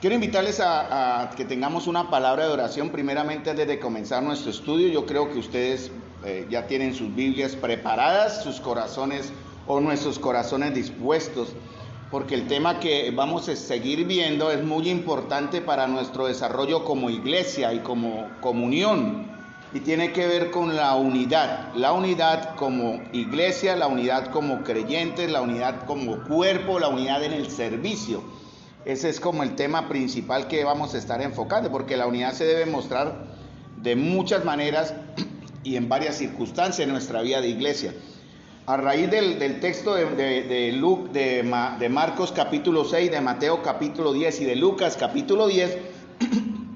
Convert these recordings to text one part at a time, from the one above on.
Quiero invitarles a que tengamos una palabra de oración primeramente antes de comenzar nuestro estudio. Yo creo que ustedes ya tienen sus Biblias preparadas, sus corazones o nuestros corazones dispuestos, porque el tema que vamos a seguir viendo es muy importante para nuestro desarrollo como iglesia y como comunión, y tiene que ver con la unidad como iglesia, la unidad como creyentes, la unidad como cuerpo, la unidad en el servicio. Ese es como el tema principal que vamos a estar enfocando, porque la unidad se debe mostrar de muchas maneras y en varias circunstancias en nuestra vida de iglesia. A raíz del texto de Marcos capítulo 6, de Mateo capítulo 10 y de Lucas capítulo 10,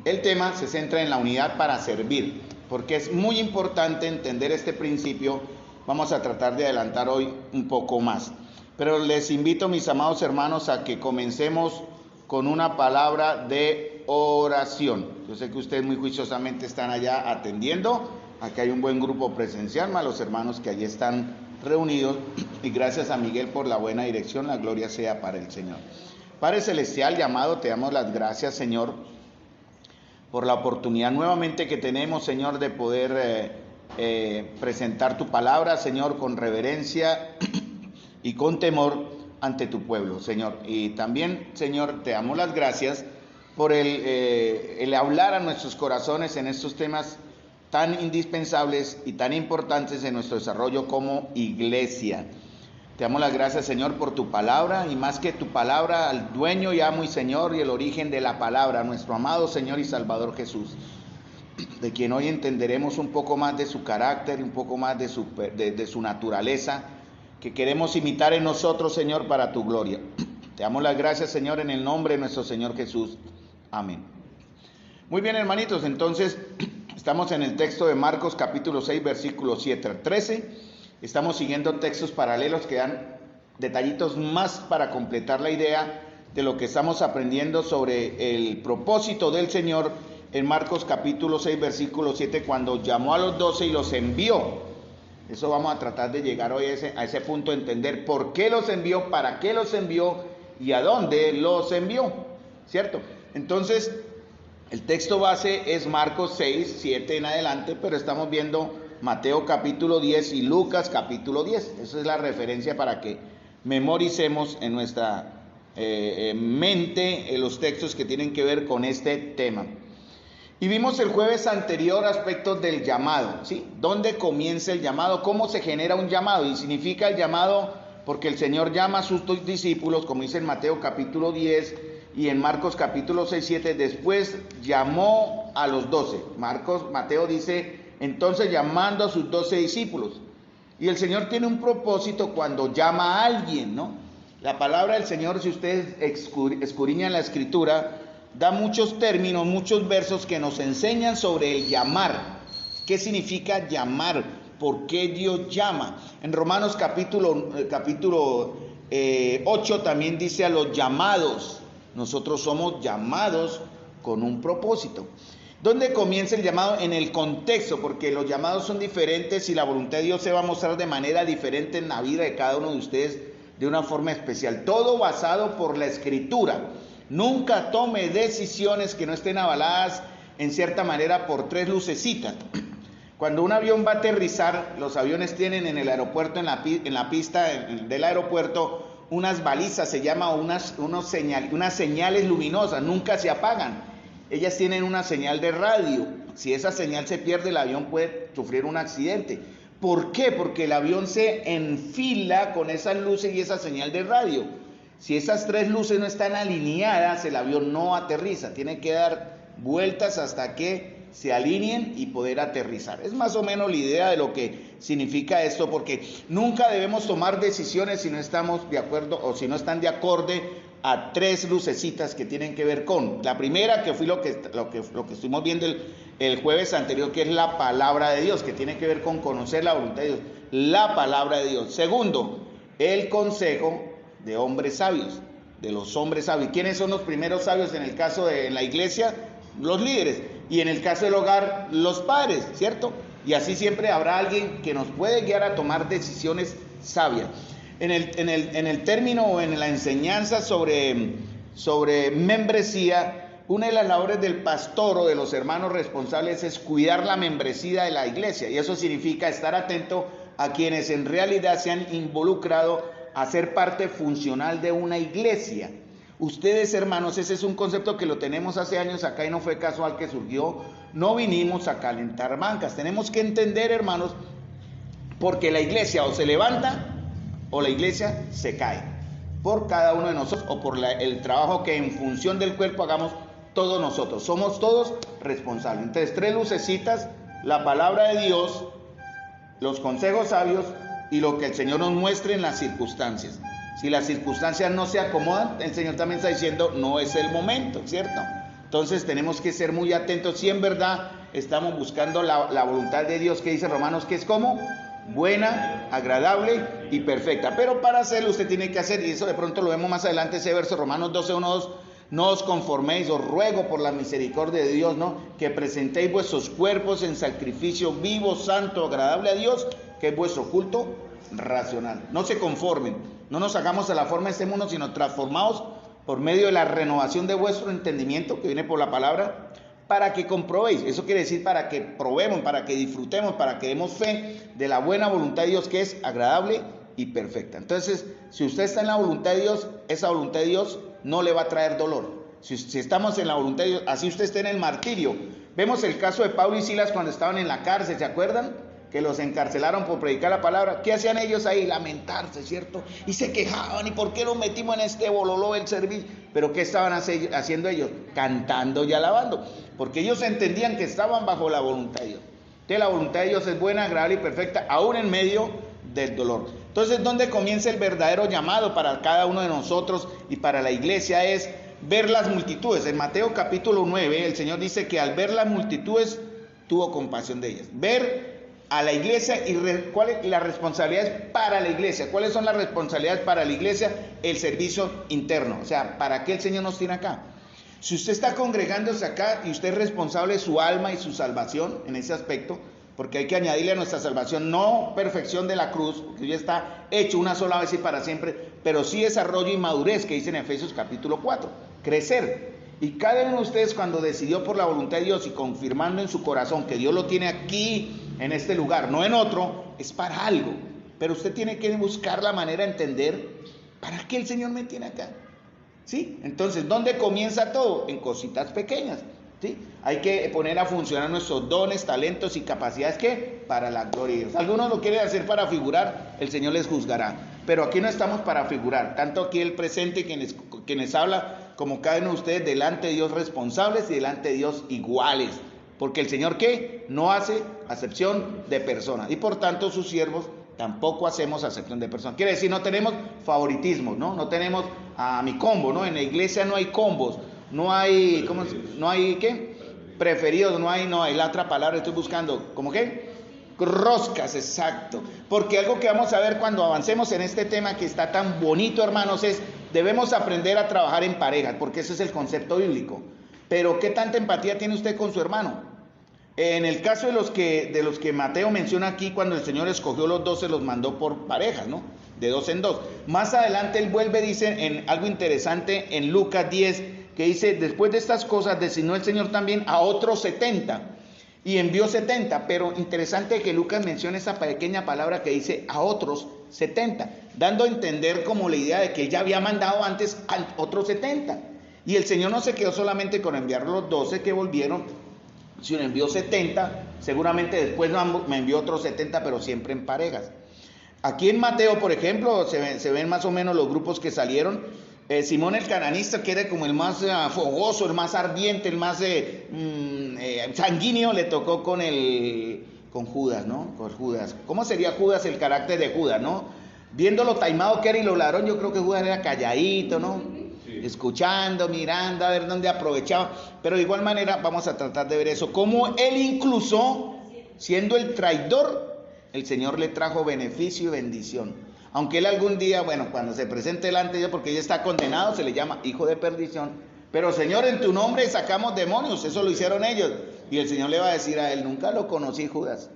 el tema se centra en la unidad para servir, porque es muy importante entender este principio. Vamos a tratar de adelantar hoy un poco más, pero les invito, mis amados hermanos, a que comencemos con una palabra de oración. Yo sé que ustedes muy juiciosamente están allá atendiendo. Aquí hay un buen grupo presencial, más los hermanos que allí están reunidos, y gracias a Miguel por la buena dirección. La gloria sea para el Señor. Padre celestial y amado, te damos las gracias, Señor, por la oportunidad nuevamente que tenemos, Señor, de poder presentar tu palabra, Señor, con reverencia y con temor ante tu pueblo, Señor. Y también, Señor, te damos las gracias por el hablar a nuestros corazones en estos temas tan indispensables y tan importantes en nuestro desarrollo como iglesia. Te damos las gracias, Señor, por tu palabra, y más que tu palabra, al dueño y amo y Señor y el origen de la palabra, nuestro amado Señor y Salvador Jesús, de quien hoy entenderemos un poco más de su carácter y un poco más de su naturaleza, que queremos imitar en nosotros, Señor, para tu gloria. Te damos las gracias, Señor, en el nombre de nuestro Señor Jesús. Amén. Muy bien, hermanitos, entonces estamos en el texto de Marcos capítulo 6, versículos 7 al 13. Estamos siguiendo textos paralelos que dan detallitos más para completar la idea de lo que estamos aprendiendo sobre el propósito del Señor en Marcos capítulo 6, versículo 7, cuando llamó a los 12 y los envió. Eso vamos a tratar de llegar hoy a ese punto, de entender por qué los envió, para qué los envió y a dónde los envió, ¿cierto? Entonces, el texto base es Marcos 6, 7 en adelante, pero estamos viendo Mateo capítulo 10 y Lucas capítulo 10. Esa es la referencia para que memoricemos en nuestra mente los textos que tienen que ver con este tema. Y vimos el jueves anterior aspectos del llamado, ¿sí? ¿Dónde comienza el llamado? ¿Cómo se genera un llamado? Y significa el llamado porque el Señor llama a sus discípulos, como dice en Mateo capítulo 10 y en Marcos capítulo 6, 7. Después llamó a los 12. Mateo dice, entonces llamando a sus 12 discípulos. Y el Señor tiene un propósito cuando llama a alguien, ¿no? La palabra del Señor, si ustedes escudriñan la Escritura, da muchos términos, muchos versos que nos enseñan sobre el llamar. ¿Qué significa llamar? ¿Por qué Dios llama? En Romanos capítulo 8 también dice a los llamados. Nosotros somos llamados con un propósito. ¿Dónde comienza el llamado? En el contexto, porque los llamados son diferentes y la voluntad de Dios se va a mostrar de manera diferente en la vida de cada uno de ustedes de una forma especial. Todo basado por la Escritura. Nunca tome decisiones que no estén avaladas en cierta manera por tres lucecitas. Cuando un avión va a aterrizar, los aviones tienen en el aeropuerto, en la pista del aeropuerto, unas balizas, se llama unas señales luminosas, nunca se apagan. Ellas tienen una señal de radio. Si esa señal se pierde, el avión puede sufrir un accidente. ¿Por qué? Porque el avión se enfila con esas luces y esa señal de radio. Si esas tres luces no están alineadas, el avión no aterriza. Tiene que dar vueltas hasta que se alineen y poder aterrizar. Es más o menos la idea de lo que significa esto, porque nunca debemos tomar decisiones si no estamos de acuerdo o si no están de acorde a tres lucecitas que tienen que ver con la primera, que fue lo que estuvimos viendo el jueves anterior, que es la palabra de Dios, que tiene que ver con conocer la voluntad de Dios, la palabra de Dios. Segundo, el consejo de hombres sabios, de los hombres sabios. ¿Quiénes son los primeros sabios en el caso de la iglesia? Los líderes. Y en el caso del hogar, los padres, ¿cierto? Y así siempre habrá alguien que nos puede guiar a tomar decisiones sabias. En el término o en la enseñanza sobre sobre membresía, una de las labores del pastor o de los hermanos responsables es cuidar la membresía de la iglesia, y eso significa estar atento a quienes en realidad se han involucrado a ser parte funcional de una iglesia. Ustedes, hermanos, ese es un concepto que lo tenemos hace años acá y no fue casual que surgió. No vinimos a calentar bancas. Tenemos que entender, hermanos, porque la iglesia o se levanta o la iglesia se cae por cada uno de nosotros o por el trabajo que en función del cuerpo hagamos todos nosotros. Somos todos responsables. Entonces, 3 lucecitas: la palabra de Dios, los consejos sabios y lo que el Señor nos muestre en las circunstancias. Si las circunstancias no se acomodan, el Señor también está diciendo, no es el momento, ¿cierto? Entonces tenemos que ser muy atentos si en verdad estamos buscando la voluntad de Dios, que dice Romanos, que es como buena, agradable y perfecta. Pero para hacerlo usted tiene que hacer, y eso de pronto lo vemos más adelante, ese verso, Romanos 12:1-2, no os conforméis, os ruego por la misericordia de Dios, ¿no?, que presentéis vuestros cuerpos en sacrificio vivo, santo, agradable a Dios, que es vuestro culto racional. No se conformen, no nos hagamos a la forma de este mundo, sino transformados por medio de la renovación de vuestro entendimiento, que viene por la palabra, para que comprobéis. Eso quiere decir para que probemos, para que disfrutemos, para que demos fe de la buena voluntad de Dios, que es agradable y perfecta. Entonces, si usted está en la voluntad de Dios, esa voluntad de Dios no le va a traer dolor. Si estamos en la voluntad de Dios, así usted esté en el martirio. Vemos el caso de Pablo y Silas cuando estaban en la cárcel, ¿se acuerdan? Que los encarcelaron por predicar la palabra. ¿Qué hacían ellos ahí? Lamentarse, ¿cierto? Y se quejaban, ¿y por qué nos metimos en este bololó del servicio? Pero ¿qué estaban haciendo ellos? Cantando y alabando, porque ellos entendían que estaban bajo la voluntad de Dios. Entonces la voluntad de Dios es buena, agradable y perfecta, aún en medio del dolor. Entonces, ¿dónde comienza el verdadero llamado para cada uno de nosotros y para la iglesia? Es ver las multitudes. En Mateo capítulo 9, el Señor dice que al ver las multitudes tuvo compasión de ellas. Ver a la iglesia y cuál es la responsabilidad para la iglesia. ¿Cuáles son las responsabilidades para la iglesia? El servicio interno. O sea, ¿para qué el Señor nos tiene acá? Si usted está congregándose acá y usted es responsable de su alma y su salvación en ese aspecto, porque hay que añadirle a nuestra salvación no perfección de la cruz, porque ya está hecho una sola vez y para siempre, pero sí desarrollo y madurez, que dice en Efesios capítulo 4, crecer. Y cada uno de ustedes, cuando decidió por la voluntad de Dios y confirmando en su corazón que Dios lo tiene aquí en este lugar, no en otro, es para algo. Pero usted tiene que buscar la manera de entender para qué el Señor me tiene acá. ¿Sí? Entonces, ¿dónde comienza todo? En cositas pequeñas. ¿Sí? Hay que poner a funcionar nuestros dones, talentos y capacidades, ¿qué? Para la gloria de Dios. Algunos lo quieren hacer para figurar, el Señor les juzgará. Pero aquí no estamos para figurar. Tanto aquí el presente, quienes habla, como cada uno de ustedes, delante de Dios responsables y delante de Dios iguales. Porque el Señor, ¿qué? No hace acepción de personas. Y por tanto sus siervos tampoco hacemos acepción de personas. Quiere decir, no tenemos favoritismo, ¿no? No tenemos a mi combo, ¿no? En la iglesia no hay combos. No hay, no hay, ¿qué? Preferidos, no hay, la otra palabra estoy buscando, ¿cómo qué? Roscas, exacto. Porque algo que vamos a ver cuando avancemos en este tema que está tan bonito, hermanos, es debemos aprender a trabajar en parejas, porque ese es el concepto bíblico. Pero ¿qué tanta empatía tiene usted con su hermano? En el caso de los que Mateo menciona aquí, cuando el Señor escogió los 12, los mandó por parejas, ¿no? De 2 en 2. Más adelante él vuelve, dice en algo interesante en Lucas 10, que dice, después de estas cosas designó el Señor también a otros 70 y envió 70, pero interesante que Lucas mencione esa pequeña palabra que dice a otros 70, dando a entender como la idea de que él ya había mandado antes a otros 70. Y el Señor no se quedó solamente con enviar los 12 que volvieron, sino envió 70, seguramente después me envió otros 70, pero siempre en parejas. Aquí en Mateo, por ejemplo, se ven más o menos los grupos que salieron. Simón el cananista, que era como el más fogoso, el más ardiente, el más sanguíneo, le tocó con Judas, ¿no? Con Judas. ¿Cómo sería Judas, el carácter de Judas, no? Viendo lo taimado que era y lo ladrón, yo creo que Judas era calladito, ¿no? Sí. Escuchando, mirando, a ver dónde aprovechaba. Pero de igual manera vamos a tratar de ver eso. Como él incluso, siendo el traidor, el Señor le trajo beneficio y bendición. Aunque él algún día, bueno, cuando se presente delante de Dios, porque ya está condenado, se le llama hijo de perdición. Pero Señor, en tu nombre sacamos demonios, eso lo hicieron ellos. Y el Señor le va a decir a él, nunca lo conocí, Judas.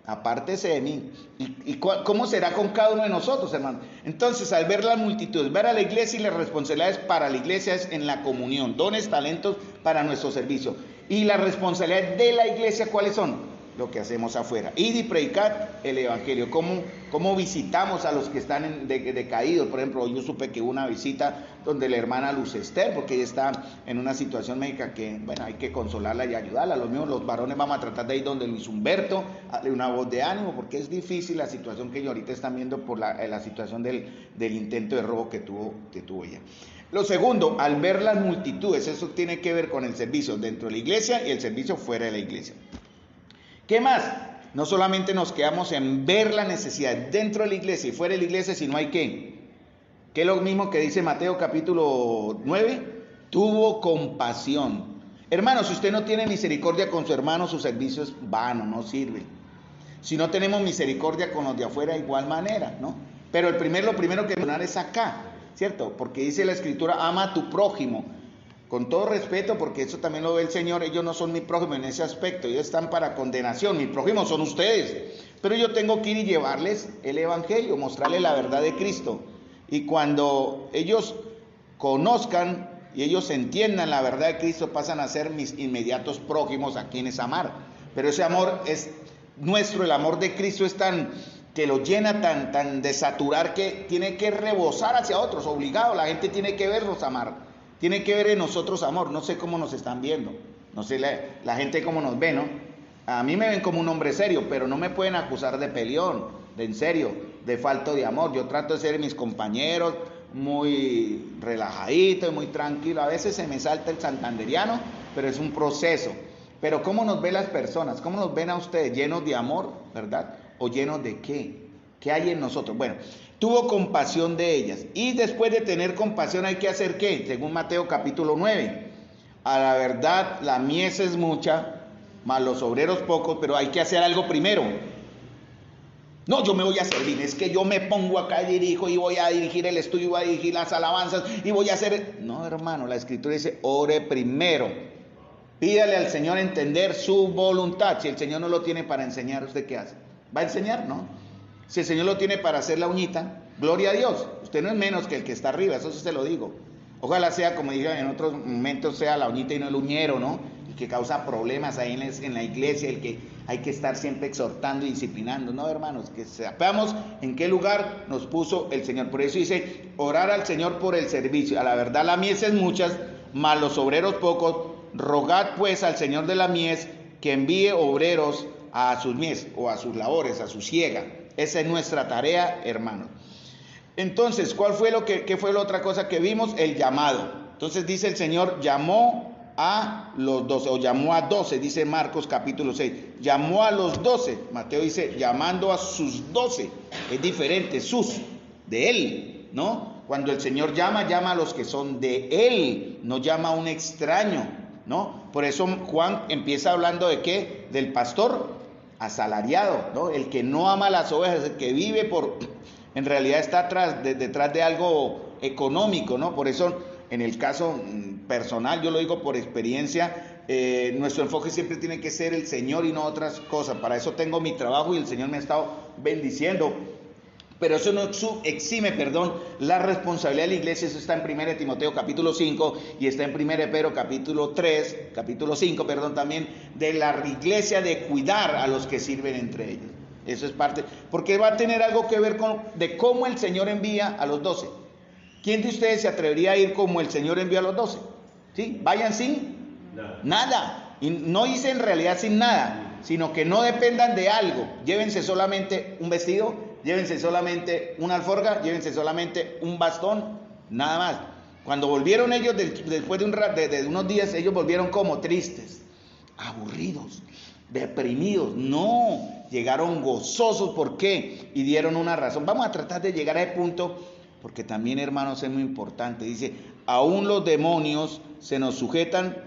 apártese de mí. ¿Y cómo será con cada uno de nosotros, hermano? Entonces, al ver las multitudes, ver a la iglesia y las responsabilidades para la iglesia es en la comunión, dones, talentos para nuestro servicio. Y las responsabilidades de la iglesia, ¿cuáles son? Lo que hacemos afuera. Id y predicad el evangelio. ¿Cómo visitamos a los que están decaídos? Por ejemplo, yo supe que hubo una visita donde la hermana Luz Esther, porque ella está en una situación médica que, bueno, hay que consolarla y ayudarla. Los mismos, los varones, vamos a tratar de ir donde Luis Humberto, darle una voz de ánimo, porque es difícil la situación que ellos ahorita están viendo por la situación del intento de robo que tuvo ella. Lo segundo, al ver las multitudes, eso tiene que ver con el servicio dentro de la iglesia y el servicio fuera de la iglesia. ¿Qué más? No solamente nos quedamos en ver la necesidad dentro de la iglesia y fuera de la iglesia, sino hay que es lo mismo que dice Mateo capítulo 9, tuvo compasión. Hermano, si usted no tiene misericordia con su hermano, su servicio es vano, no sirve. Si no tenemos misericordia con los de afuera, de igual manera, ¿no? Pero lo primero que mencionar es acá, ¿cierto? Porque dice la Escritura, ama a tu prójimo. Con todo respeto, porque eso también lo ve el Señor, ellos no son mi prójimo en ese aspecto, ellos están para condenación, mi prójimo son ustedes, pero yo tengo que ir y llevarles el evangelio, mostrarles la verdad de Cristo, y cuando ellos conozcan y ellos entiendan la verdad de Cristo, pasan a ser mis inmediatos prójimos a quienes amar. Pero ese amor es nuestro, el amor de Cristo es tan que lo llena, tan de saturar, que tiene que rebosar hacia otros, obligado, la gente tiene que verlos amar. Tiene que ver en nosotros amor. No sé cómo nos están viendo, no sé la gente cómo nos ve, ¿no? A mí me ven como un hombre serio, pero no me pueden acusar de peleón, de en serio, de falta de amor. Yo trato de ser mis compañeros muy relajadito y muy tranquilo. A veces se me salta el santanderiano, pero es un proceso. Pero ¿cómo nos ven las personas? ¿Cómo nos ven a ustedes? ¿Llenos de amor, verdad? ¿O llenos de qué? ¿Qué hay en nosotros? Bueno, tuvo compasión de ellas. Y después de tener compasión hay que hacer ¿qué? Según Mateo capítulo 9. A la verdad, la mies es mucha, mas los obreros pocos, pero hay que hacer algo primero. No, yo me voy a servir, es que yo me pongo acá y dirijo y voy a dirigir el estudio, voy a dirigir las alabanzas y voy a hacer... No, hermano, la Escritura dice, ore primero. Pídale al Señor entender su voluntad. Si el Señor no lo tiene para enseñar, ¿usted qué hace? ¿Va a enseñar? No. Si el Señor lo tiene para hacer la uñita, gloria a Dios. Usted no es menos que el que está arriba, eso sí se lo digo. Ojalá sea, como dije en otros momentos, sea la uñita y no el uñero, ¿no? Y que causa problemas ahí en la iglesia, el que hay que estar siempre exhortando y disciplinando. No, hermanos, que sepamos en qué lugar nos puso el Señor. Por eso dice, orar al Señor por el servicio. A la verdad la mies es muchas, mas los obreros pocos. Rogad pues al Señor de la mies que envíe obreros a sus mies o a sus labores, a su siega. Esa es nuestra tarea, hermanos. Entonces, ¿qué fue la otra cosa que vimos? El llamado. Entonces dice el Señor, llamó a los 12, o llamó a 12, dice Marcos capítulo 6. Llamó a los 12. Mateo dice, llamando a sus 12. Es diferente, sus, de él, ¿no? Cuando el Señor llama a los que son de él, no llama a un extraño, ¿no? Por eso Juan empieza hablando de ¿qué? Del pastor asalariado, ¿no? El que no ama las ovejas, el que vive en realidad está detrás de algo económico, ¿no? Por eso, en el caso personal, yo lo digo por experiencia, nuestro enfoque siempre tiene que ser el Señor y no otras cosas. Para eso tengo mi trabajo y el Señor me ha estado bendiciendo. Pero eso no exime, la responsabilidad de la iglesia. Eso está en 1 Timoteo capítulo 5 y está en 1 Pedro capítulo 5, también, de la iglesia, de cuidar a los que sirven entre ellos. Eso es parte, porque va a tener algo que ver de cómo el Señor envía a los 12. ¿Quién de ustedes se atrevería a ir como el Señor envió a los 12? ¿Sí? ¿Vayan sin? Nada. Y no hice en realidad sin nada, sino que no dependan de algo. Llévense solamente un vestido, llévense solamente una alforja, llévense solamente un bastón, nada más. Cuando volvieron ellos, después de unos días, ellos volvieron como tristes, aburridos, deprimidos. No, llegaron gozosos. ¿Por qué? Y dieron una razón. Vamos a tratar de llegar a ese punto, porque también, hermanos, es muy importante. Dice, aún los demonios se nos sujetan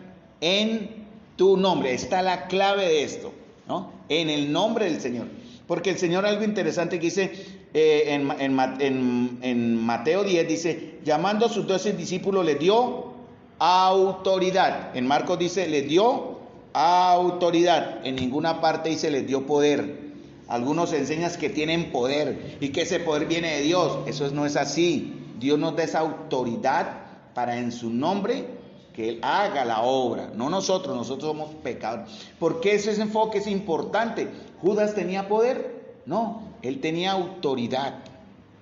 en tu nombre. Está la clave de esto, ¿no? En el nombre del Señor. Porque el Señor, algo interesante que dice en Mateo 10, dice, llamando a sus 12 discípulos, les dio autoridad. En Marcos dice, les dio autoridad. En ninguna parte dice, les dio poder. Algunos enseñan que tienen poder y que ese poder viene de Dios. Eso no es así. Dios nos da esa autoridad para en su nombre que Él haga la obra. No nosotros somos pecadores. ¿Por qué ese enfoque es importante? ¿Judas tenía poder? No, él tenía autoridad,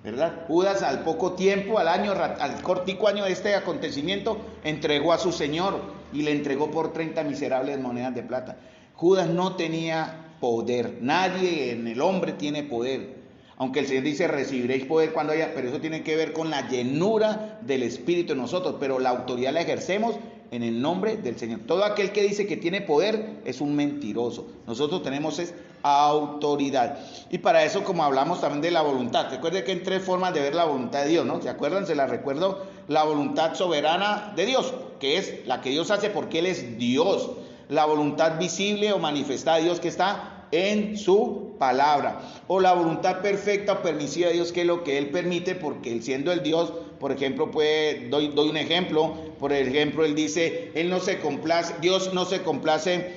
¿verdad? Judas al poco tiempo, al cortico año de este acontecimiento, entregó a su Señor y le entregó por 30 miserables monedas de plata. Judas no tenía poder. Nadie en el hombre tiene poder. Aunque el Señor dice, recibiréis poder cuando haya, pero eso tiene que ver con la llenura del Espíritu en nosotros, pero la autoridad la ejercemos en el nombre del Señor. Todo aquel que dice que tiene poder es un mentiroso. Nosotros tenemos autoridad. Y para eso, como hablamos también de la voluntad, recuerde que hay 3 formas de ver la voluntad de Dios, ¿no? ¿Se acuerdan? Se la recuerdo, la voluntad soberana de Dios, que es la que Dios hace porque Él es Dios. La voluntad visible o manifestada de Dios que está en su palabra, o la voluntad perfecta o permisiva de Dios, que es lo que Él permite, porque Él siendo el Dios, por ejemplo, doy un ejemplo, por ejemplo, Él dice, Él no se complace, Dios no se complace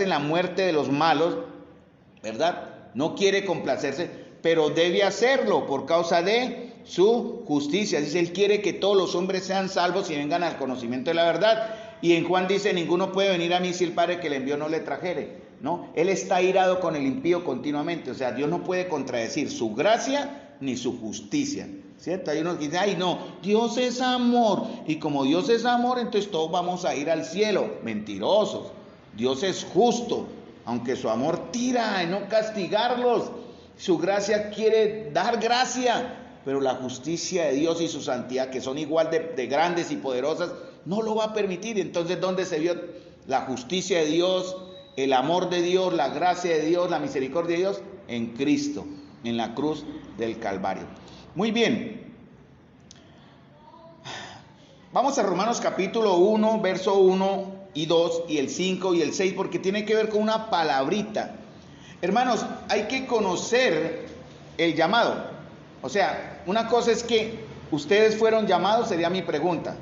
en la muerte de los malos, ¿verdad? No quiere complacerse, pero debe hacerlo por causa de su justicia. Dice, Él quiere que todos los hombres sean salvos y vengan al conocimiento de la verdad. Y en Juan dice, ninguno puede venir a mí si el Padre que le envió no le trajere, ¿no? Él está irado con el impío continuamente. O sea, Dios no puede contradecir su gracia ni su justicia, ¿cierto? Hay unos que dicen, ay no, Dios es amor, y como Dios es amor, entonces todos vamos a ir al cielo. Mentirosos. Dios es justo, aunque su amor tira en no castigarlos, su gracia quiere dar gracia, pero la justicia de Dios y su santidad, que son igual de grandes y poderosas, no lo va a permitir. Entonces, ¿dónde se vio la justicia de Dios, el amor de Dios, la gracia de Dios, la misericordia de Dios? En Cristo, en la cruz del Calvario. Muy bien. Vamos a Romanos capítulo 1, verso 1 y 2 y el 5 y el 6, porque tiene que ver con una palabrita. Hermanos, hay que conocer el llamado. O sea, una cosa es que ustedes fueron llamados, sería mi pregunta.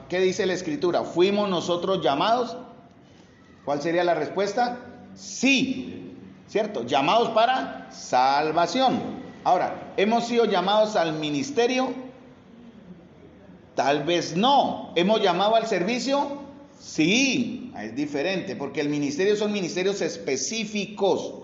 ¿Qué dice la Escritura? ¿Fuimos nosotros llamados? ¿Cuál sería la respuesta? Sí, ¿cierto? Llamados para salvación. Ahora, ¿hemos sido llamados al ministerio? Tal vez no. ¿Hemos llamado al servicio? Sí, es diferente, porque el ministerio son ministerios específicos.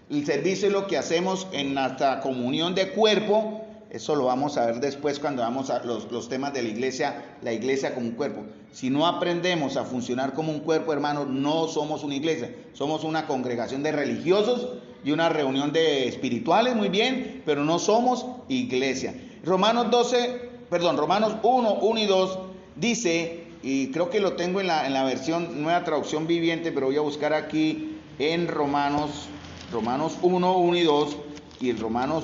El servicio es lo que hacemos en nuestra comunión de cuerpo. Eso lo vamos a ver después cuando vamos a los temas de la iglesia como un cuerpo. Si no aprendemos a funcionar como un cuerpo, hermanos, no somos una iglesia. Somos una congregación de religiosos y una reunión de espirituales, muy bien, pero no somos iglesia. Romanos 1, 1 y 2 dice, y creo que lo tengo en la versión Nueva Traducción Viviente, pero voy a buscar aquí en Romanos 1, 1 y 2 y el Romanos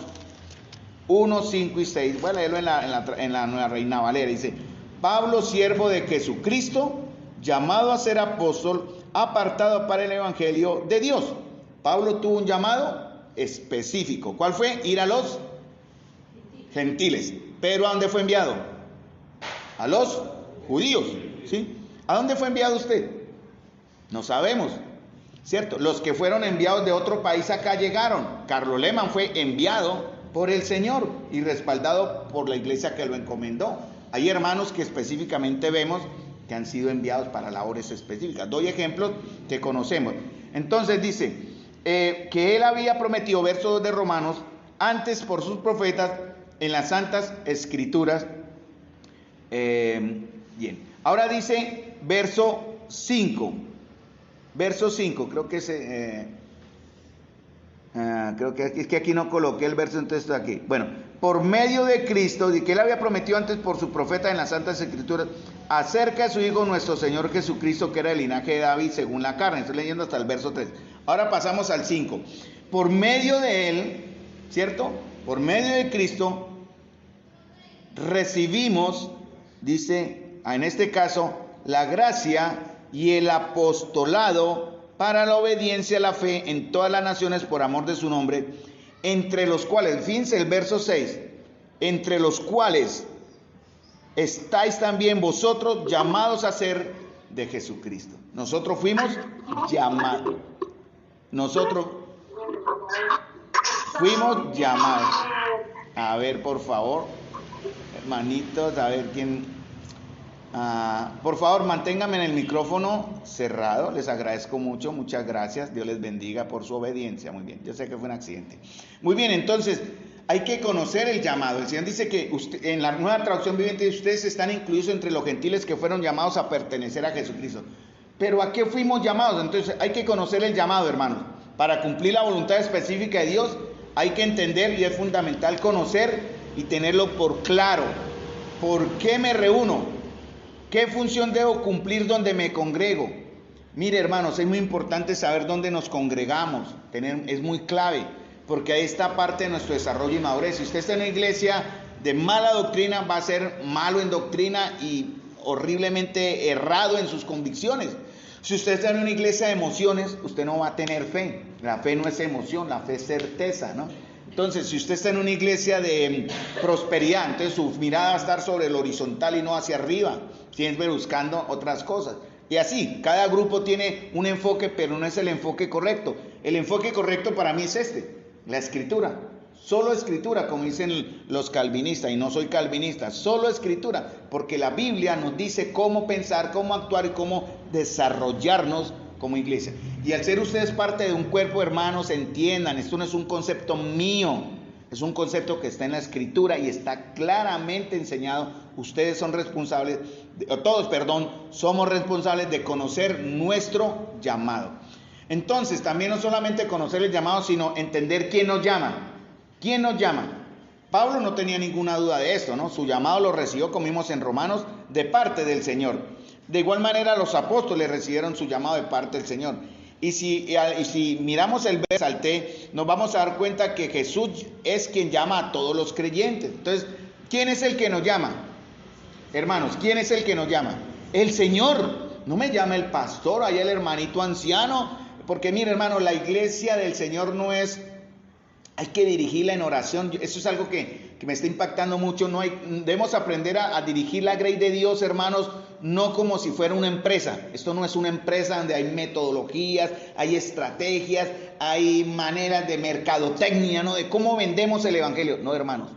1, 5 y 6, voy a leerlo en la Nueva Reina Valera. Dice, Pablo, siervo de Jesucristo, llamado a ser apóstol, apartado para el evangelio de Dios. Pablo tuvo un llamado específico. ¿Cuál fue? Ir a los gentiles. ¿Pero a dónde fue enviado? A los judíos, ¿sí? ¿A dónde fue enviado usted? No sabemos, ¿cierto? Los que fueron enviados de otro país acá llegaron. Carlos Lehmann fue enviado por el Señor y respaldado por la iglesia que lo encomendó. Hay hermanos que específicamente vemos que han sido enviados para labores específicas. Doy ejemplos que conocemos. Entonces dice que él había prometido, verso 2 de Romanos, antes por sus profetas en las santas escrituras. Bien, ahora dice verso 5, creo que es que aquí no coloqué el verso, entonces aquí. Bueno, por medio de Cristo, y que él había prometido antes por su profeta en las santas escrituras, acerca de su Hijo nuestro Señor Jesucristo, que era del linaje de David según la carne. Estoy leyendo hasta el verso 3. Ahora pasamos al 5. Por medio de él, ¿cierto? Por medio de Cristo, recibimos, dice, en este caso, la gracia y el apostolado para la obediencia a la fe en todas las naciones por amor de su nombre, entre los cuales, fíjense el verso 6, entre los cuales estáis también vosotros llamados a ser de Jesucristo. Nosotros fuimos llamados. Nosotros Fuimos llamados. A ver, por favor, hermanitos, a ver quién... por favor, manténganme en el micrófono cerrado. Les agradezco mucho, muchas gracias. Dios les bendiga por su obediencia. Muy bien, yo sé que fue un accidente. Muy bien, entonces, hay que conocer el llamado. El Señor dice que en la Nueva Traducción Viviente, ustedes están incluidos entre los gentiles que fueron llamados a pertenecer a Jesucristo. Pero ¿a qué fuimos llamados? Entonces, hay que conocer el llamado, hermanos. Para cumplir la voluntad específica de Dios, hay que entender, y es fundamental conocer y tenerlo por claro. ¿Por qué me reúno? ¿Qué función debo cumplir donde me congrego? Mire, hermanos, es muy importante saber dónde nos congregamos. Es muy clave, porque ahí está parte de nuestro desarrollo y madurez. Si usted está en una iglesia de mala doctrina, va a ser malo en doctrina y horriblemente errado en sus convicciones. Si usted está en una iglesia de emociones, usted no va a tener fe. La fe no es emoción, la fe es certeza, ¿no? Entonces, si usted está en una iglesia de prosperidad, entonces su mirada va a estar sobre el horizontal y no hacia arriba, siempre buscando otras cosas. Y así, cada grupo tiene un enfoque, pero no es el enfoque correcto. El enfoque correcto para mí es la escritura. Solo escritura, como dicen los calvinistas, y no soy calvinista, solo escritura, porque la Biblia nos dice cómo pensar, cómo actuar y cómo desarrollarnos como iglesia. Y al ser ustedes parte de un cuerpo, hermanos, entiendan, esto no es un concepto mío, es un concepto que está en la escritura y está claramente enseñado. Ustedes son responsables, somos responsables de conocer nuestro llamado. Entonces, también no solamente conocer el llamado, sino entender quién nos llama. ¿Quién nos llama? Pablo no tenía ninguna duda de esto, ¿no? Su llamado lo recibió, como vimos en Romanos, de parte del Señor. De igual manera, los apóstoles recibieron su llamado de parte del Señor. Y si miramos el verso, nos vamos a dar cuenta que Jesús es quien llama a todos los creyentes. Entonces, ¿quién es el que nos llama? Hermanos, ¿quién es el que nos llama? El Señor. No me llama el pastor, allá el hermanito anciano. Porque mire, hermano, la iglesia del Señor no es... Hay que dirigirla en oración. Eso es algo que me está impactando mucho. Debemos aprender a dirigir la grey de Dios, hermanos, no como si fuera una empresa. Esto no es una empresa donde hay metodologías, hay estrategias, hay maneras de mercadotecnia, ¿no? De cómo vendemos el evangelio. No, hermanos.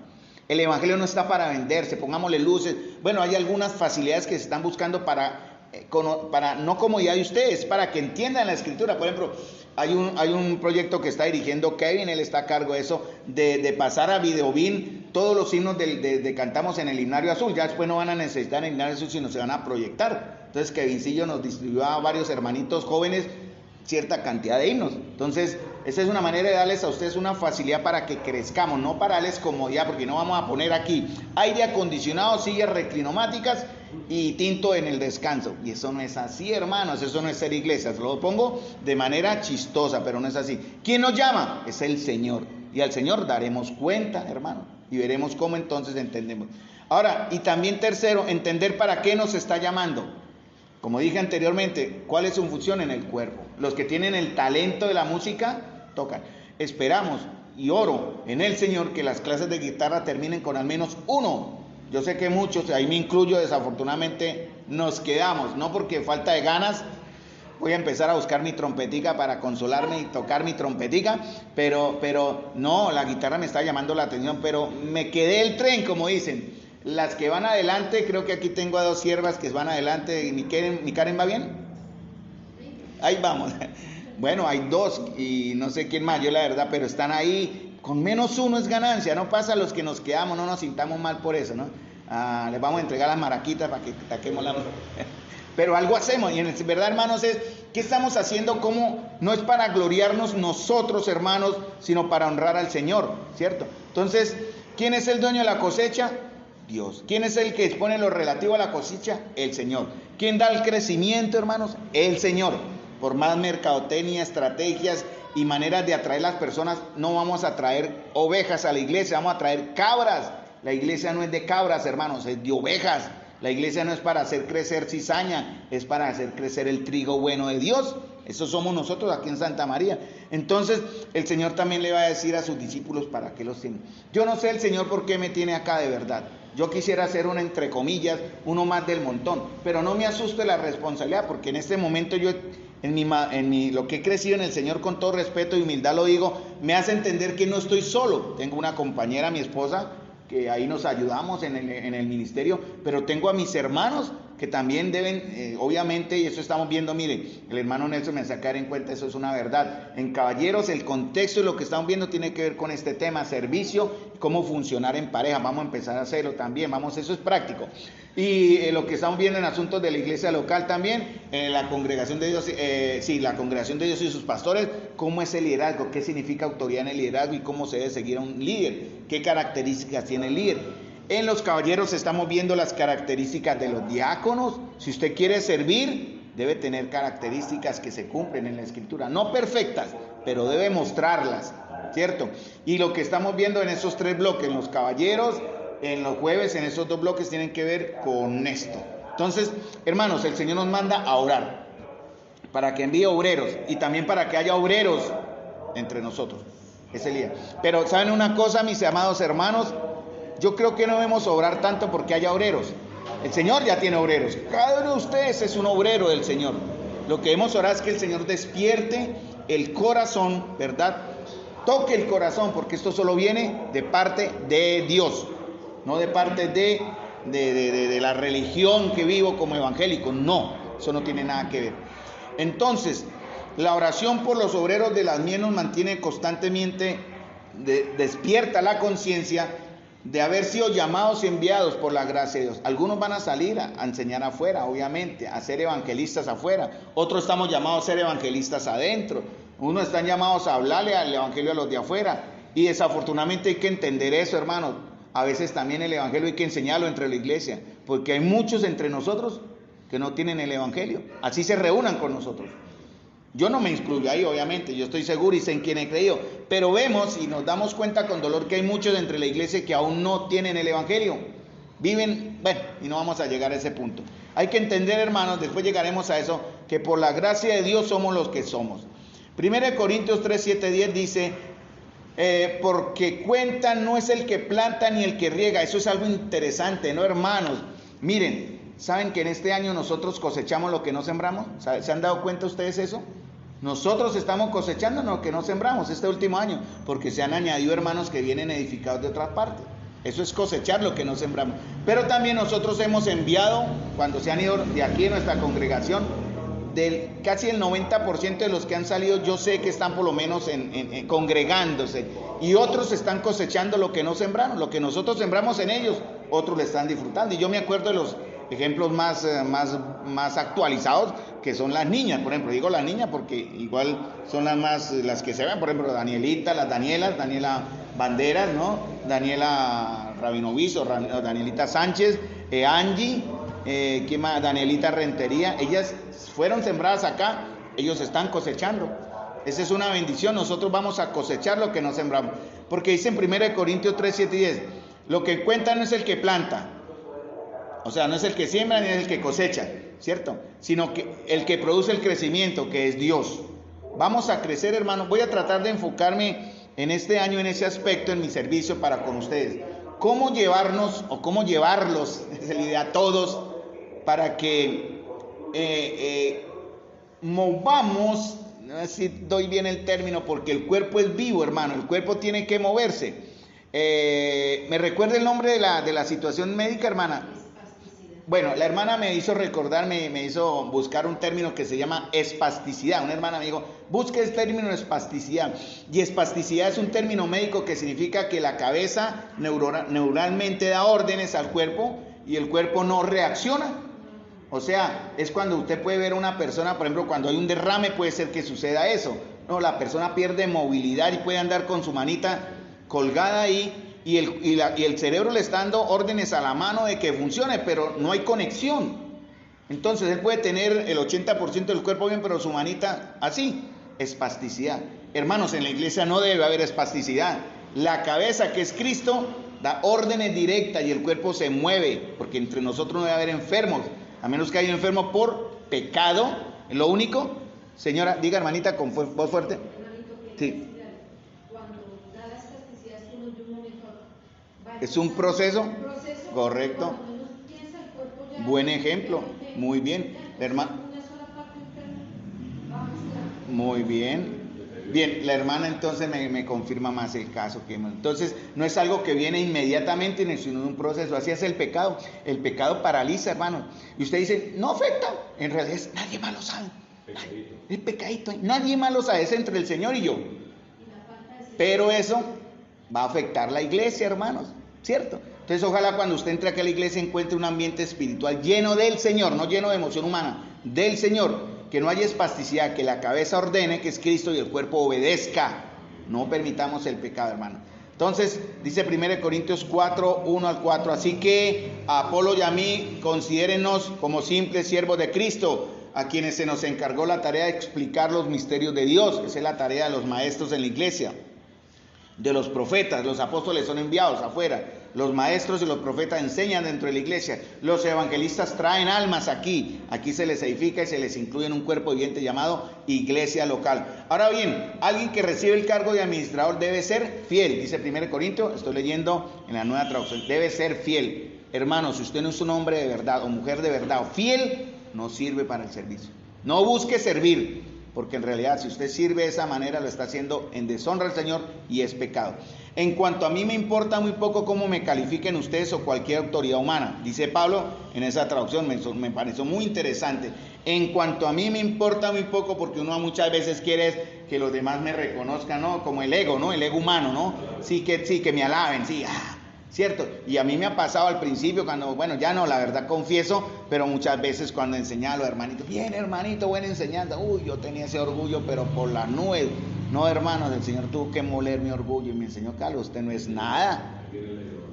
El evangelio no está para venderse. Pongámosle luces. Bueno, hay algunas facilidades que se están buscando para no comodidad de ustedes, para que entiendan la escritura. Por ejemplo, hay un proyecto que está dirigiendo Kevin, él está a cargo de eso, de pasar a Videobin todos los himnos de cantamos en el himnario azul. Ya después no van a necesitar el himnario azul, sino se van a proyectar. Entonces Kevincillo nos distribuyó a varios hermanitos jóvenes cierta cantidad de himnos. Entonces, esa es una manera de darles a ustedes una facilidad para que crezcamos, no para darles comodidad, porque no vamos a poner aquí aire acondicionado, sillas reclinomáticas y tinto en el descanso. Y eso no es así, hermanos, eso no es ser iglesia. Se lo pongo de manera chistosa, pero no es así. ¿Quién nos llama? Es el Señor. Y al Señor daremos cuenta, hermano, y veremos cómo entonces entendemos. Ahora, y también tercero, entender para qué nos está llamando. Como dije anteriormente, ¿cuál es su función en el cuerpo? Los que tienen el talento de la música, tocan. Esperamos y oro en el Señor que las clases de guitarra terminen con al menos uno. Yo sé que muchos, ahí me incluyo, desafortunadamente nos quedamos, no porque falta de ganas. Voy a empezar a buscar mi trompetica para consolarme y tocar mi trompetica, pero no, la guitarra me está llamando la atención, pero me quedé el tren, como dicen. Las que van adelante, creo que aquí tengo a 2 siervas que van adelante. ¿Mi Karen va bien? Ahí vamos. Bueno, hay 2 y no sé quién más, yo la verdad, pero están ahí. Con menos 1 es ganancia, no pasa a los que nos quedamos, no nos sintamos mal por eso, ¿no? Les vamos a entregar las maraquitas para que taquemos la... Pero algo hacemos, y en verdad, hermanos, ¿qué estamos haciendo? ¿Cómo? No es para gloriarnos nosotros, hermanos, sino para honrar al Señor, ¿cierto? Entonces, ¿quién es el dueño de la cosecha? Dios. ¿Quién es el que expone lo relativo a la cosecha? El Señor. ¿Quién da el crecimiento, hermanos? El Señor. Por más mercadotecnia, estrategias y maneras de atraer las personas, no vamos a traer ovejas a la iglesia, vamos a traer cabras. La iglesia no es de cabras, hermanos, es de ovejas. La iglesia no es para hacer crecer cizaña, es para hacer crecer el trigo bueno de Dios. Eso somos nosotros aquí en Santa María. Entonces, el Señor también le va a decir a sus discípulos para qué los tiene. Yo no sé el Señor por qué me tiene acá de verdad. Yo quisiera ser uno, entre comillas, uno más del montón, pero no me asuste la responsabilidad, porque en este momento yo, lo que he crecido en el Señor, con todo respeto y humildad lo digo, me hace entender que no estoy solo. Tengo una compañera, mi esposa, que ahí nos ayudamos en el ministerio, pero tengo a mis hermanos que también deben, obviamente, y eso estamos viendo, mire, el hermano Nelson me sacar en cuenta, eso es una verdad. En Caballeros, el contexto de lo que estamos viendo tiene que ver con este tema, servicio, cómo funcionar en pareja. Vamos a empezar a hacerlo también, eso es práctico. Y lo que estamos viendo en asuntos de la iglesia local también, la congregación de Dios, la congregación de Dios y sus pastores, cómo es el liderazgo, qué significa autoridad en el liderazgo y cómo se debe seguir a un líder, qué características tiene el líder. En los caballeros estamos viendo las características de los diáconos. Si usted quiere servir, debe tener características que se cumplen en la Escritura, no perfectas, pero debe mostrarlas, ¿cierto? Y lo que estamos viendo en esos 3 bloques, en los caballeros, en los jueves, en esos 2 bloques, tienen que ver con esto. Entonces, hermanos, el Señor nos manda a orar para que envíe obreros y también para que haya obreros entre nosotros. Es el día. Pero ¿saben una cosa, mis amados hermanos? Yo creo que no debemos obrar tanto porque haya obreros. El Señor ya tiene obreros. Cada uno de ustedes es un obrero del Señor. Lo que debemos orar es que el Señor despierte el corazón, ¿verdad? Toque el corazón, porque esto solo viene de parte de Dios, no de parte de la religión que vivo como evangélico. No, eso no tiene nada que ver. Entonces, la oración por los obreros de las mies nos mantiene constantemente despierta la conciencia de haber sido llamados y enviados por la gracia de Dios. Algunos van a salir a enseñar afuera, obviamente, a ser evangelistas afuera. Otros estamos llamados a ser evangelistas adentro. Unos están llamados a hablarle al evangelio a los de afuera. Y desafortunadamente hay que entender eso, hermanos. A veces también el evangelio hay que enseñarlo entre la iglesia, porque hay muchos entre nosotros que no tienen el evangelio. Así se reúnan con nosotros. Yo no me incluyo ahí, obviamente, yo estoy seguro y sé en quién he creído, pero vemos y nos damos cuenta con dolor que hay muchos entre la iglesia que aún no tienen el evangelio, viven, y no vamos a llegar a ese punto. Hay que entender, hermanos, después llegaremos a eso, que por la gracia de Dios somos los que somos. 1 Corintios 3, 7, 10 dice, porque cuenta no es el que planta ni el que riega. Eso es algo interesante, ¿no, hermanos? Miren, ¿saben que en este año nosotros cosechamos lo que no sembramos? ¿Se han dado cuenta ustedes eso? Nosotros estamos cosechando lo que no sembramos este último año, porque se han añadido hermanos que vienen edificados de otras partes. Eso es cosechar lo que no sembramos. Pero también nosotros hemos enviado, cuando se han ido de aquí de nuestra congregación, casi el 90% de los que han salido, yo sé que están por lo menos congregándose, y otros están cosechando lo que no sembraron, lo que nosotros sembramos en ellos, otros le están disfrutando. Y yo me acuerdo de los ejemplos más actualizados, que son las niñas. Por ejemplo, digo las niñas porque igual son las que se ven. Por ejemplo, Daniela Banderas, ¿no? Daniela Rabinovizo, Danielita Sánchez, Angie, ¿quién más? Danielita Rentería. Ellas fueron sembradas acá, ellos están cosechando. Esa es una bendición. Nosotros vamos a cosechar lo que no sembramos, porque dice en 1 Corintios 3, 7 y 10, lo que cuenta no es el que planta, o sea, no es el que siembra ni es el que cosecha, ¿cierto? Sino que el que produce el crecimiento, que es Dios. Vamos a crecer, hermanos. Voy a tratar de enfocarme en este año en ese aspecto, en mi servicio para con ustedes. ¿Cómo llevarnos o cómo llevarlos, es la idea, a todos, para que movamos, no sé si doy bien el término, porque el cuerpo es vivo, hermano, el cuerpo tiene que moverse. ¿Me recuerda el nombre de la situación médica, hermana? Bueno, la hermana me hizo recordar, me hizo buscar un término que se llama espasticidad. Una hermana me dijo, busque el término espasticidad. Y espasticidad es un término médico que significa que la cabeza neuralmente da órdenes al cuerpo y el cuerpo no reacciona. O sea, es cuando usted puede ver a una persona, por ejemplo, cuando hay un derrame puede ser que suceda eso. No, la persona pierde movilidad y puede andar con su manita colgada ahí. Y el cerebro le está dando órdenes a la mano de que funcione, pero no hay conexión. Entonces él puede tener el 80% del cuerpo bien, pero su manita así, espasticidad. Hermanos, en la iglesia no debe haber espasticidad. La cabeza, que es Cristo, da órdenes directas y el cuerpo se mueve, porque entre nosotros no debe haber enfermos, a menos que haya enfermo por pecado. Es lo único. Señora, diga, hermanita, con voz fuerte. Sí. Cuando da las plasticidades, uno de un momento Es un proceso. Un proceso Correcto. Buen ejemplo. Muy bien. Hermano. Muy bien. Bien, la hermana entonces me confirma más el caso. Entonces, no es algo que viene inmediatamente, sino un proceso. Así es el pecado. El pecado paraliza, hermano. Y usted dice, no afecta. En realidad, nadie más lo sabe. El pecadito. Nadie más lo sabe. Es entre el Señor y yo. Pero eso va a afectar la iglesia, hermanos. ¿Cierto? Entonces, ojalá cuando usted entre aquí a la iglesia encuentre un ambiente espiritual lleno del Señor, no lleno de emoción humana, del Señor. Que no haya espasticidad, que la cabeza ordene, que es Cristo, y el cuerpo obedezca. No permitamos el pecado, hermano. Entonces, dice 1 Corintios 4, 1 al 4, así que a Apolo y a mí, considérenos como simples siervos de Cristo, a quienes se nos encargó la tarea de explicar los misterios de Dios. Esa es la tarea de los maestros en la iglesia, de los profetas. Los apóstoles son enviados afuera. Los maestros y los profetas enseñan dentro de la iglesia. Los evangelistas traen almas aquí. Aquí se les edifica y se les incluye en un cuerpo viviente llamado iglesia local. Ahora bien, alguien que recibe el cargo de administrador debe ser fiel. Dice 1 Corintios, estoy leyendo en la Nueva Traducción. Debe ser fiel. Hermano, si usted no es un hombre de verdad o mujer de verdad o fiel, no sirve para el servicio. No busque servir. Porque en realidad si usted sirve de esa manera lo está haciendo en deshonra al Señor y es pecado. En cuanto a mí me importa muy poco cómo me califiquen ustedes o cualquier autoridad humana, dice Pablo en esa traducción, me pareció muy interesante. En cuanto a mí me importa muy poco, porque uno muchas veces quiere que los demás me reconozcan, ¿no? Como el ego, ¿no? El ego humano, ¿no? Sí, que me alaben, sí, ¿cierto? Y a mí me ha pasado al principio cuando, bueno, ya no, la verdad confieso, pero muchas veces cuando enseñaba a los hermanitos, bien hermanito, buena enseñanza, yo tenía ese orgullo, pero por la nube. No, hermanos, el Señor tuvo que moler mi orgullo y me enseñó, Carlos, usted no es nada.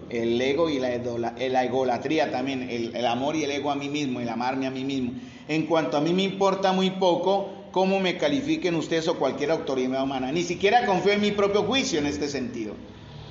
El ego y la egolatría también, el amor y el ego a mí mismo, el amarme a mí mismo. En cuanto a mí me importa muy poco cómo me califiquen ustedes o cualquier autoridad humana, ni siquiera confío en mi propio juicio en este sentido.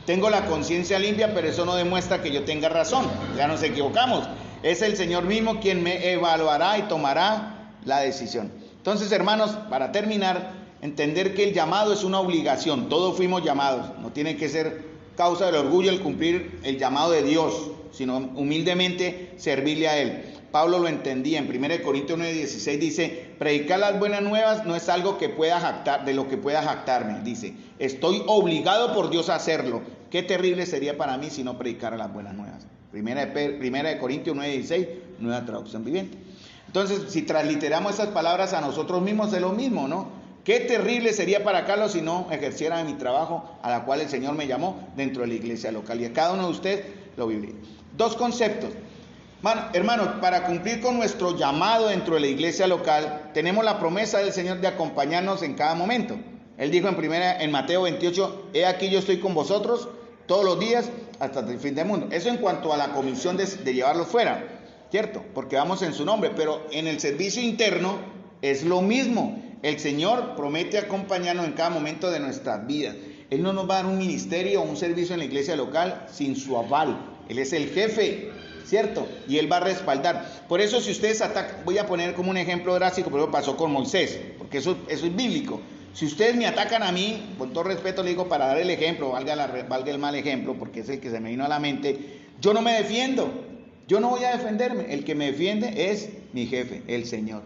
Tengo la conciencia limpia, pero eso no demuestra que yo tenga razón. Ya nos equivocamos. Es el Señor mismo quien me evaluará y tomará la decisión. Entonces, hermanos, para terminar, entender que el llamado es una obligación. Todos fuimos llamados. No tiene que ser causa del orgullo el cumplir el llamado de Dios, sino humildemente servirle a Él. Pablo lo entendía. En 1 Corintios 9:16 dice, predicar las buenas nuevas no es algo que pueda jactar, de lo que pueda jactarme. Dice, estoy obligado por Dios a hacerlo. Qué terrible sería para mí si no predicara las buenas nuevas. Primera de Corintios 9:16, Nueva Traducción Viviente. Entonces, si transliteramos esas palabras a nosotros mismos, es lo mismo, ¿no? Qué terrible sería para Carlos si no ejerciera mi trabajo a la cual el Señor me llamó dentro de la iglesia local. Y a cada uno de ustedes lo viviré. Dos conceptos. Hermanos, para cumplir con nuestro llamado dentro de la iglesia local, tenemos la promesa del Señor de acompañarnos en cada momento. Él dijo en Mateo 28, he aquí yo estoy con vosotros todos los días hasta el fin del mundo. Eso en cuanto a la comisión de llevarlos fuera, ¿cierto? Porque vamos en su nombre, pero en el servicio interno es lo mismo. El Señor promete acompañarnos en cada momento de nuestras vidas. Él no nos va a dar un ministerio o un servicio en la iglesia local sin su aval. Él es el jefe, ¿cierto? Y Él va a respaldar. Por eso si ustedes atacan, voy a poner como un ejemplo drástico, pero pasó con Moisés, porque eso es bíblico. Si ustedes me atacan a mí, con todo respeto le digo para dar el ejemplo, valga el mal ejemplo, porque es el que se me vino a la mente, yo no me defiendo, yo no voy a defenderme, el que me defiende es mi jefe, el Señor.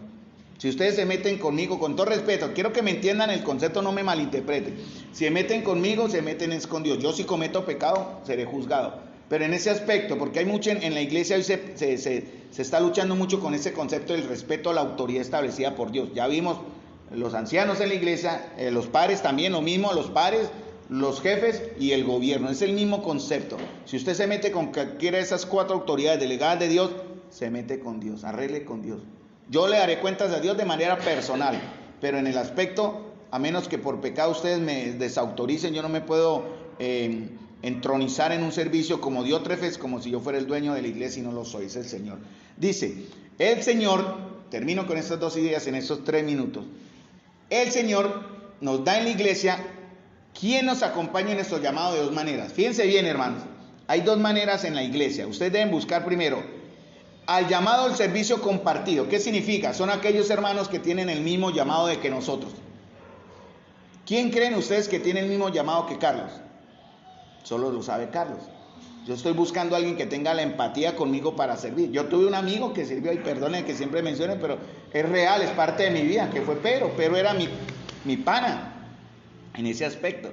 Si ustedes se meten conmigo, con todo respeto, quiero que me entiendan el concepto, no me malinterpreten. Si se meten conmigo, se meten con Dios. Yo si cometo pecado, seré juzgado. Pero en ese aspecto, porque hay mucho en la iglesia hoy se está luchando mucho con ese concepto del respeto a la autoridad establecida por Dios. Ya vimos los ancianos en la iglesia, los padres también, lo mismo, los padres, los jefes y el gobierno. Es el mismo concepto. Si usted se mete con cualquiera de esas cuatro autoridades delegadas de Dios, se mete con Dios, arregle con Dios. Yo le daré cuentas a Dios de manera personal, pero en el aspecto, a menos que por pecado ustedes me desautoricen, yo no me puedo entronizar en un servicio como diótrefes, como si yo fuera el dueño de la iglesia y no lo soy, es el Señor. Dice, el Señor, termino con estas dos ideas en estos 3 minutos, el Señor nos da en la iglesia quien nos acompaña en nuestro llamado de 2 maneras. Fíjense bien, hermanos, hay 2 maneras en la iglesia. Ustedes deben buscar primero al llamado al servicio compartido. ¿Qué significa? Son aquellos hermanos que tienen el mismo llamado de que nosotros. ¿Quién creen ustedes que tiene el mismo llamado que Carlos? Solo lo sabe Carlos. Yo estoy buscando a alguien que tenga la empatía conmigo para servir. Yo tuve un amigo que sirvió, y perdone que siempre mencione, pero es real, es parte de mi vida, que fue Pero era mi pana en ese aspecto.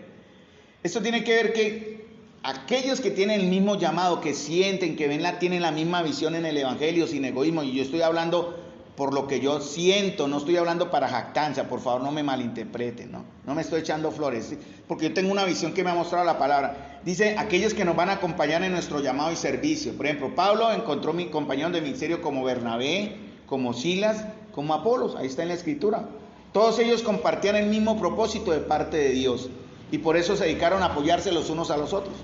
Esto tiene que ver que aquellos que tienen el mismo llamado, que sienten, que tienen la misma visión en el evangelio, sin egoísmo, y yo estoy hablando por lo que yo siento, no estoy hablando para jactancia, por favor no me malinterpreten, no me estoy echando flores, ¿sí? Porque yo tengo una visión que me ha mostrado la palabra. Dice, aquellos que nos van a acompañar en nuestro llamado y servicio. Por ejemplo, Pablo encontró mi compañero de ministerio como Bernabé, como Silas, como Apolos, ahí está en la escritura. Todos ellos compartían el mismo propósito de parte de Dios, y por eso se dedicaron a apoyarse los unos a los otros.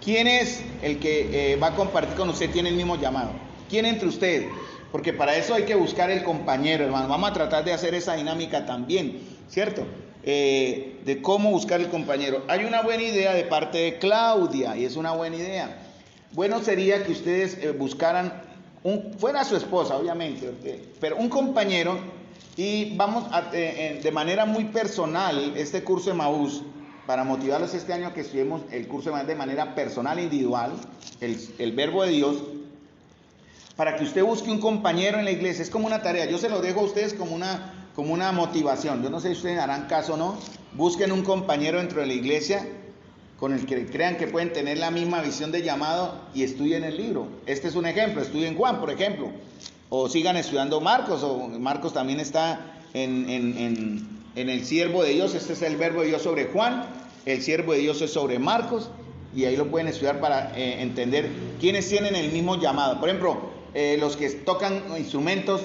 ¿Quién es el que va a compartir con usted, tiene el mismo llamado? ¿Quién entre ustedes? Porque para eso hay que buscar el compañero, hermano. Vamos a tratar de hacer esa dinámica también, ¿cierto? De cómo buscar el compañero. Hay una buena idea de parte de Claudia, y es una buena idea. Bueno sería que ustedes buscaran, fuera su esposa, obviamente, pero un compañero, y vamos de manera muy personal, este curso de Emaús, para motivarlos este año que estudiemos el curso de manera personal e individual, el verbo de Dios, para que usted busque un compañero en la iglesia. Es como una tarea, yo se lo dejo a ustedes como una motivación. Yo no sé si ustedes harán caso o no. Busquen un compañero dentro de la iglesia con el que crean que pueden tener la misma visión de llamado y estudien el libro. Este es un ejemplo, estudien Juan, por ejemplo, o sigan estudiando Marcos, o Marcos también está en el siervo de Dios. Este es el verbo de Dios sobre Juan, el siervo de Dios es sobre Marcos, y ahí lo pueden estudiar para entender quiénes tienen el mismo llamado. Por ejemplo, los que tocan instrumentos,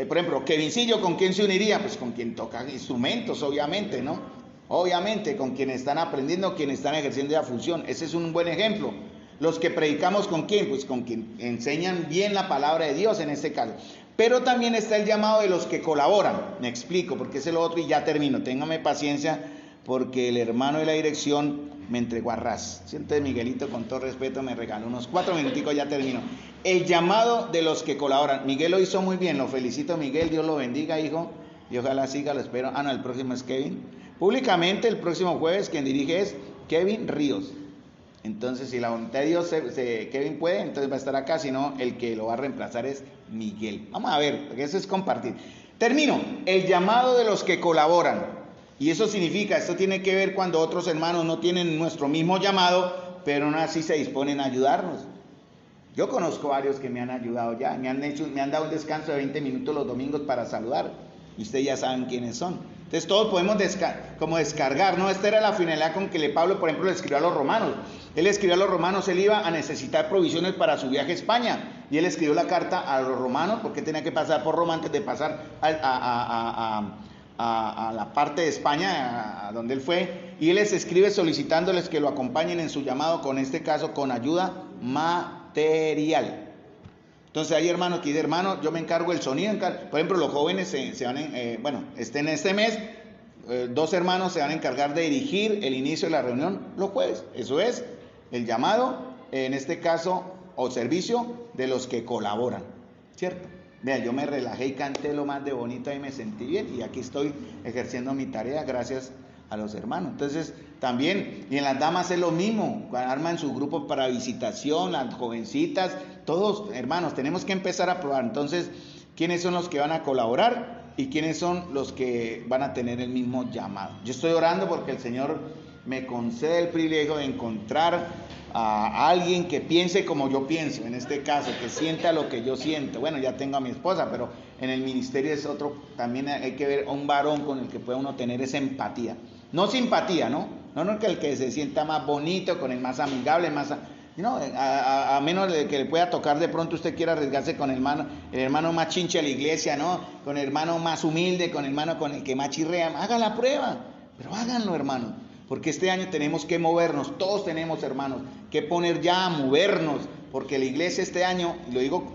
por ejemplo, Kevincillo, ¿con quién se uniría? Pues con quien toca instrumentos, obviamente, ¿no? Obviamente, con quienes están aprendiendo, quienes están ejerciendo la función. Ese es un buen ejemplo. Los que predicamos, ¿con quién? Pues con quien enseñan bien la palabra de Dios en este caso. Pero también está el llamado de los que colaboran. Me explico, porque es el otro y ya termino. Téngame paciencia, porque el hermano de la dirección me entregó a ras. Entonces Miguelito, con todo respeto, me regaló unos 4 minuticos, ya termino. El llamado de los que colaboran. Miguel lo hizo muy bien, lo felicito, Miguel, Dios lo bendiga, hijo, y ojalá siga, lo espero. No, el próximo es Kevin. Públicamente, el próximo jueves, quien dirige es Kevin Ríos. Entonces, si la voluntad de Dios, Kevin puede, entonces va a estar acá, si no, el que lo va a reemplazar es Miguel. Vamos a ver, porque eso es compartir. Termino, el llamado de los que colaboran. Y eso significa, esto tiene que ver cuando otros hermanos no tienen nuestro mismo llamado, pero aún así se disponen a ayudarnos. Yo conozco varios que me han ayudado ya, me han dado un descanso de 20 minutos los domingos para saludar, y ustedes ya saben quiénes son. Entonces todos podemos descargar, ¿no? Esta era la finalidad con que Pablo, por ejemplo, le escribió a los romanos. Él escribió a los romanos, él iba a necesitar provisiones para su viaje a España, y él escribió la carta a los romanos, porque tenía que pasar por Roma antes de pasar a la parte de España a donde él fue, y él les escribe solicitándoles que lo acompañen en su llamado, con este caso con ayuda material. Entonces hay hermanos que dicen, hermano, yo me encargo del sonido, por ejemplo, los jóvenes se van en este mes, 2 hermanos se van a encargar de dirigir el inicio de la reunión los jueves. Eso es el llamado, en este caso, o servicio de los que colaboran, ¿cierto? Vean, yo me relajé y canté lo más de bonito y me sentí bien, y aquí estoy ejerciendo mi tarea gracias a los hermanos. Entonces también, y en las damas es lo mismo, arman sus grupos para visitación, las jovencitas, todos hermanos, tenemos que empezar a probar. Entonces, ¿quiénes son los que van a colaborar y quiénes son los que van a tener el mismo llamado? Yo estoy orando porque el Señor me concede el privilegio de encontrar a alguien que piense como yo pienso, en este caso, que sienta lo que yo siento. Bueno, ya tengo a mi esposa, pero en el ministerio es otro, también hay que ver a un varón con el que pueda uno tener esa empatía. No simpatía, ¿no? No que el que se sienta más bonito, con el más amigable, no, a menos de que le pueda tocar de pronto usted quiera arriesgarse con el hermano más chinche de la iglesia, ¿no? Con el hermano más humilde, con el hermano con el que más chirrea. Haga la prueba, pero háganlo, hermano. Porque este año tenemos que movernos, todos tenemos, hermanos, que poner ya a movernos, porque la iglesia este año, y lo digo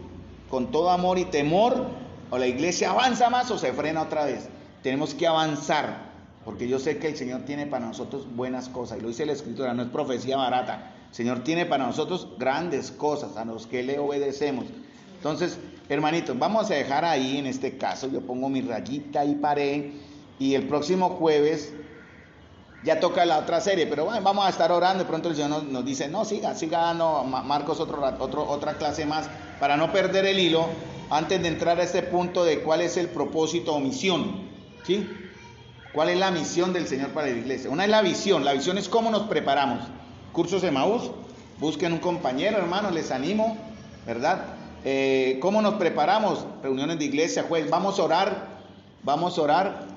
con todo amor y temor, o la iglesia avanza más o se frena otra vez. Tenemos que avanzar, porque yo sé que el Señor tiene para nosotros buenas cosas, y lo dice la Escritura, no es profecía barata. El Señor tiene para nosotros grandes cosas a los que le obedecemos. Entonces, hermanitos, vamos a dejar ahí en este caso, yo pongo mi rayita y paré, y el próximo jueves ya toca la otra serie, pero bueno, vamos a estar orando. De pronto el Señor nos dice, no, siga dando, Marcos, otra clase más, para no perder el hilo, antes de entrar a este punto de cuál es el propósito o misión, ¿sí? ¿Cuál es la misión del Señor para la iglesia? Una es la visión es cómo nos preparamos. Cursos de Emaús, busquen un compañero, hermano, les animo, ¿verdad? ¿Cómo nos preparamos? Reuniones de iglesia, jueves, vamos a orar.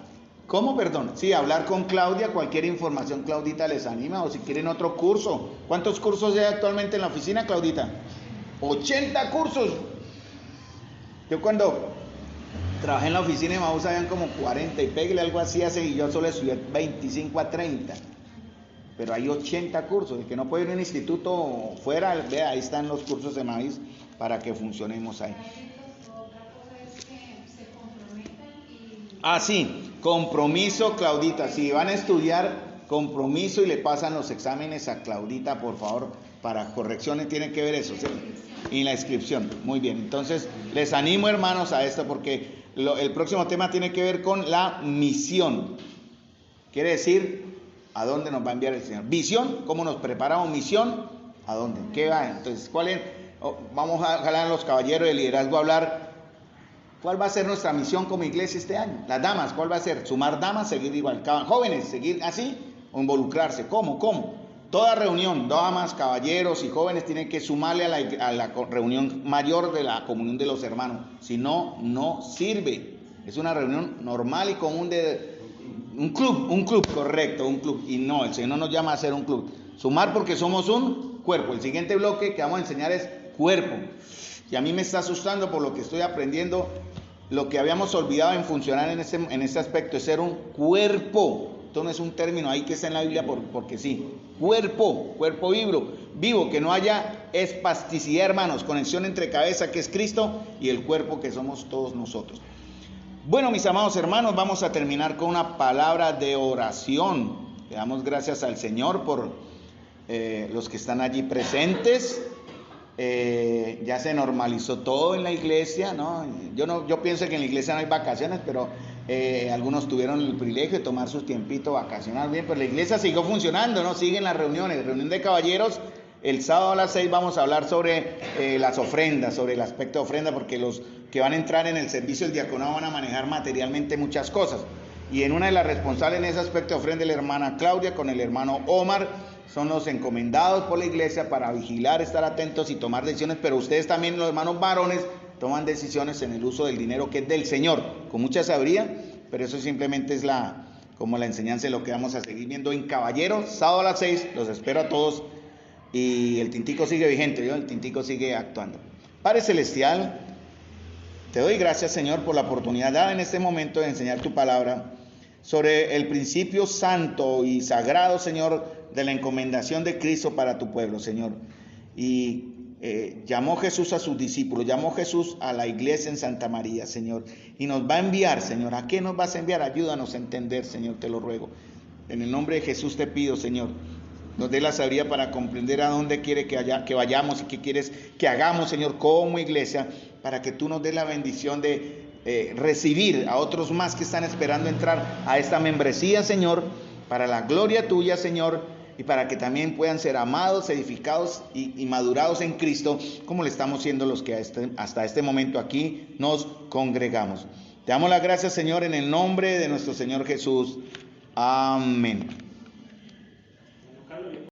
¿Cómo, perdón? Sí, hablar con Claudia, cualquier información Claudita les anima, o si quieren otro curso. ¿Cuántos cursos hay actualmente en la oficina, Claudita? 80 cursos. Yo cuando trabajé en la oficina de Emaús habían como 40 y pégale algo así hace, y yo solo estudié 25 a 30. Pero hay 80 cursos. El que no puede ir a un instituto fuera, vea, ahí están los cursos de Emaús para que funcionemos ahí. Sí, compromiso, Claudita. Si van a estudiar, compromiso, y le pasan los exámenes a Claudita, por favor, para correcciones tiene que ver eso, ¿sí? Y la inscripción. Muy bien, entonces les animo, hermanos, a esto, porque el próximo tema tiene que ver con la misión. Quiere decir, ¿a dónde nos va a enviar el Señor? Visión, ¿cómo nos preparamos? Misión, ¿a dónde? ¿Qué va? Entonces, ¿cuál es? Vamos a jalar a los caballeros de liderazgo a hablar. ¿Cuál va a ser nuestra misión como iglesia este año? Las damas, ¿cuál va a ser? ¿Sumar damas? ¿Seguir igual? ¿Jóvenes? ¿Seguir así? ¿O involucrarse? ¿Cómo? Toda reunión, damas, caballeros y jóvenes tienen que sumarle a la reunión mayor de la comunión de los hermanos. Si no, no sirve. Es una reunión normal y común de un club, correcto, un club. Y no, el Señor no nos llama a ser un club. Sumar porque somos un cuerpo. El siguiente bloque que vamos a enseñar es cuerpo. Y a mí me está asustando por lo que estoy aprendiendo. Lo que habíamos olvidado en funcionar en este aspecto es ser un cuerpo. Esto no es un término ahí que está en la Biblia porque sí. Cuerpo vivo, que no haya espasticidad, hermanos. Conexión entre cabeza, que es Cristo, y el cuerpo, que somos todos nosotros. Bueno, mis amados hermanos, vamos a terminar con una palabra de oración. Le damos gracias al Señor por los que están allí presentes. Ya se normalizó todo en la iglesia, ¿no? Yo pienso que en la iglesia no hay vacaciones, pero algunos tuvieron el privilegio de tomar su tiempito vacacional bien, pero la iglesia siguió funcionando, ¿no? Siguen las reuniones, reunión de caballeros. El sábado a las 6 vamos a hablar sobre las ofrendas, sobre el aspecto de ofrenda, porque los que van a entrar en el servicio del diaconado van a manejar materialmente muchas cosas. Y en una de las responsables en ese aspecto de ofrenda, la hermana Claudia con el hermano Omar, son los encomendados por la iglesia para vigilar, estar atentos y tomar decisiones, pero ustedes también, los hermanos varones, toman decisiones en el uso del dinero que es del Señor, con mucha sabiduría, pero eso simplemente es como la enseñanza de lo que vamos a seguir viendo en Caballeros, sábado a las 6, los espero a todos, y el tintico sigue vigente, el tintico sigue actuando. Padre Celestial, te doy gracias, Señor, por la oportunidad dada en este momento de enseñar tu palabra sobre el principio santo y sagrado, Señor, de la encomendación de Cristo para tu pueblo, Señor. Y llamó Jesús a sus discípulos, llamó Jesús a la iglesia en Santa María, Señor. Y nos va a enviar, Señor. ¿A qué nos vas a enviar? Ayúdanos a entender, Señor, te lo ruego. En el nombre de Jesús te pido, Señor, nos dé la sabiduría para comprender a dónde quiere que vayamos y qué quieres que hagamos, Señor, como iglesia, para que tú nos des la bendición de recibir a otros más que están esperando entrar a esta membresía, Señor, para la gloria tuya, Señor, y para que también puedan ser amados, edificados y madurados en Cristo, como le estamos siendo los que hasta este momento aquí nos congregamos. Te damos las gracias, Señor, en el nombre de nuestro Señor Jesús. Amén.